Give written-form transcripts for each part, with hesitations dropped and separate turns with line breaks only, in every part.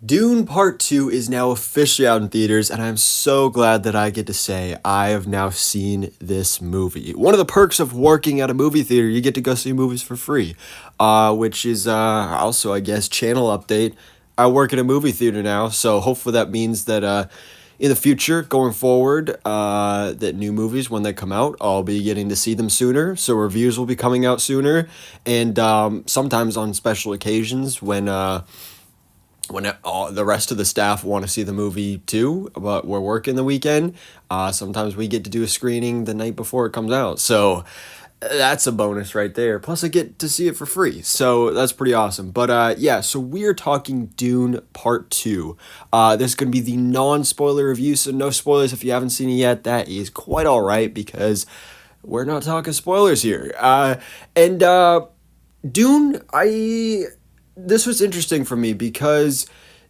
Dune Part 2 is now officially out in theaters, and I'm so glad that I get to say I have now seen this movie. One of the perks of working at a movie theater, you get to go see movies for free, which is also, I guess, channel update. I work at a movie theater now, so hopefully that means that in the future, going forward, that new movies, when they come out, I'll be getting to see them sooner, so reviews will be coming out sooner, and sometimes on special occasions when all the rest of the staff want to see the movie too, but we're working the weekend. Sometimes we get to do a screening the night before it comes out. So that's a bonus right there. Plus, I get to see it for free. So that's pretty awesome. But yeah, so we're talking Dune Part 2. This is going to be the non spoiler review. So no spoilers if you haven't seen it yet. That is quite all right because we're not talking spoilers here. And Dune, this was interesting for me because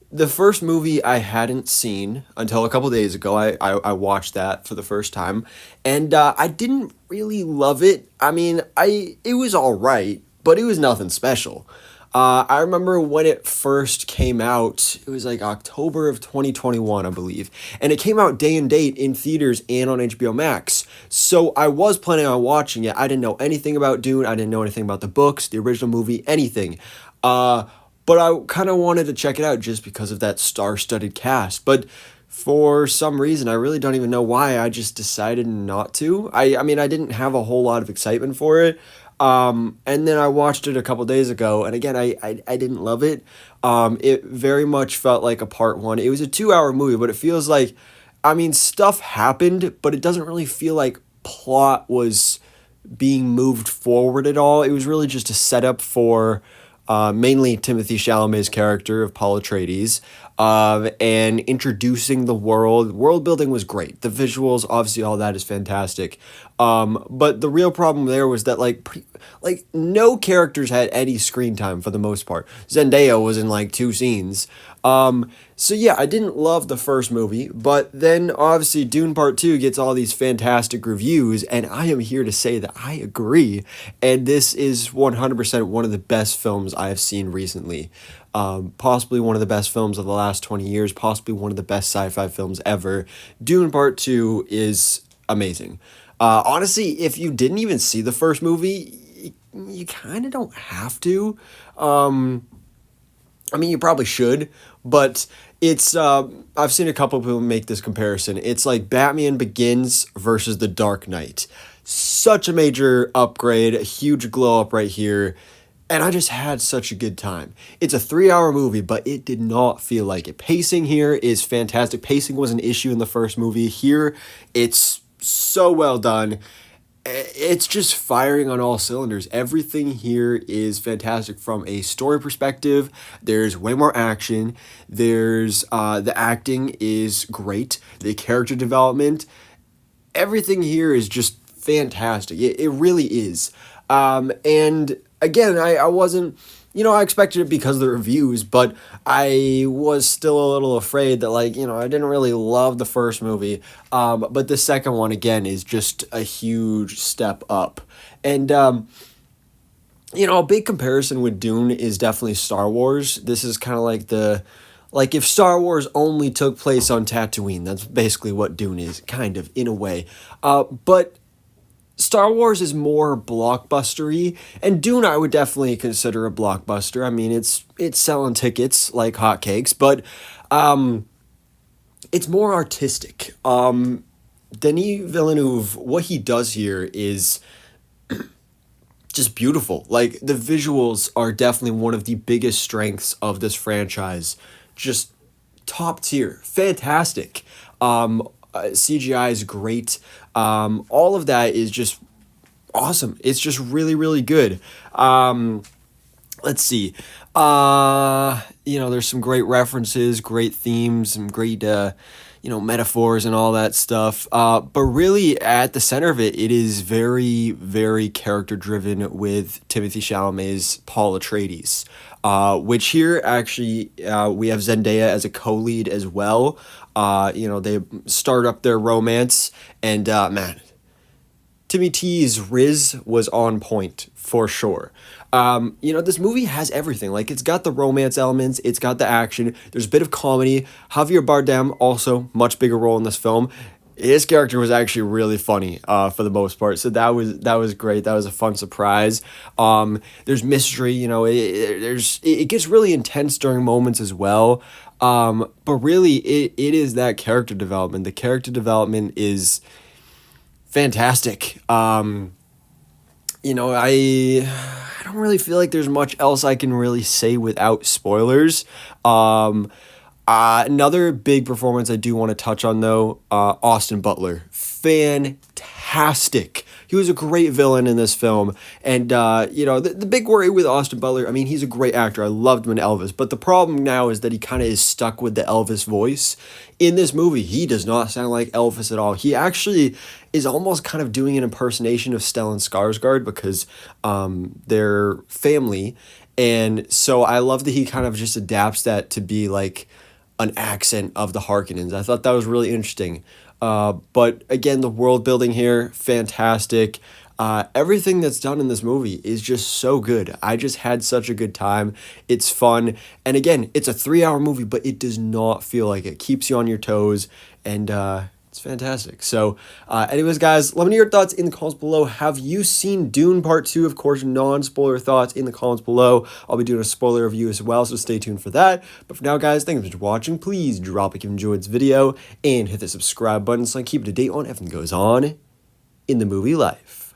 the first movie I hadn't seen until a couple days ago. I watched that for the first time, and I didn't really love it. I mean, it was all right, but it was nothing special. I remember when it first came out, it was like October of 2021, I believe. And it came out day and date in theaters and on HBO Max. So I was planning on watching it. I didn't know anything about Dune. I didn't know anything about the books, the original movie, anything. Uh, but I kind of wanted to check it out just because of that star-studded cast. But for some reason, I really don't even know why. I just decided not to. I mean, I didn't have a whole lot of excitement for it. And then I watched it a couple days ago, and again, I didn't love it. It very much felt like a part one. It was a 2 hour movie, but it feels like, I mean, stuff happened, but it doesn't really feel like plot was being moved forward at all. It was really just a setup for mainly Timothy Chalamet's character of Paul Atreides, and introducing the world. World building was great. The visuals, obviously, all that is fantastic. But the real problem there was that like no characters had any screen time for the most part. Zendaya was in like two scenes. So yeah, I didn't love the first movie, but then obviously Dune Part 2 gets all these fantastic reviews, and I am here to say that I agree, and this is 100% one of the best films I have seen recently. Possibly one of the best films of the last 20 years, possibly one of the best sci-fi films ever. Dune Part 2 is amazing. Honestly, if you didn't even see the first movie, you kind of don't have to. I mean, you probably should, but it's I've seen a couple of people make this comparison. It's like Batman Begins versus The Dark Knight. Such a major upgrade, a huge glow up right here. And I just had such a good time. It's a 3 hour movie, but it did not feel like it. Pacing here is fantastic. Pacing was an issue in the first movie. Here, it's so well done. It's just firing on all cylinders. Everything here is fantastic from a story perspective. There's way more action. There's the acting is great. The character development, everything here is just fantastic. It really is. And again, I wasn't, I expected it because of the reviews, but I was still a little afraid that, like, I didn't really love the first movie. But the second one, again, is just a huge step up. And, a big comparison with Dune is definitely Star Wars. This is kind of like if Star Wars only took place on Tatooine. That's basically what Dune is, kind of, in a way. But Star Wars is more blockbustery, and Dune I would definitely consider a blockbuster. I mean, it's selling tickets like hotcakes, but it's more artistic. Denis Villeneuve, what he does here is just beautiful. Like, the visuals are definitely one of the biggest strengths of this franchise. Just top tier, fantastic. CGI is great. All of that is just awesome. It's just really, really good. Let's see. There's some great references, great themes, some great, metaphors and all that stuff. But really, at the center of it, it is very, very character driven with Timothy Chalamet's Paul Atreides. Which here actually we have Zendaya as a co-lead as well. They start up their romance, and man, Timmy T's Riz was on point for sure. This movie has everything. Like, it's got the romance elements, it's got the action, there's a bit of comedy. Javier Bardem, also much bigger role in this film. His character was actually really funny for the most part, so that was great. That was a fun surprise. There's mystery, it gets really intense during moments as well. But really, it is that character development. The character development is fantastic. I don't really feel like there's much else I can really say without spoilers. Another big performance I do want to touch on, though, Austin Butler. Fantastic. He was a great villain in this film. And, the big worry with Austin Butler, I mean, he's a great actor. I loved him in Elvis. But the problem now is that he kind of is stuck with the Elvis voice. In this movie, he does not sound like Elvis at all. He actually is almost kind of doing an impersonation of Stellan Skarsgård because they're family. And so I love that he kind of just adapts that to be like an accent of the Harkonnens. I thought that was really interesting. But again, the world building here, fantastic. Everything that's done in this movie is just so good. I just had such a good time. It's fun. And again, it's a 3-hour movie, but it does not feel like it. Keeps you on your toes. And it's fantastic. So anyways, guys, let me know your thoughts in the comments below. Have you seen Dune Part 2? Of course, non-spoiler thoughts in the comments below. I'll be doing a spoiler review as well, so stay tuned for that. But for now, guys, thank you for watching. Please drop a like if you enjoyed this video and hit the subscribe button so I can keep up to date on everything that goes on in the movie life.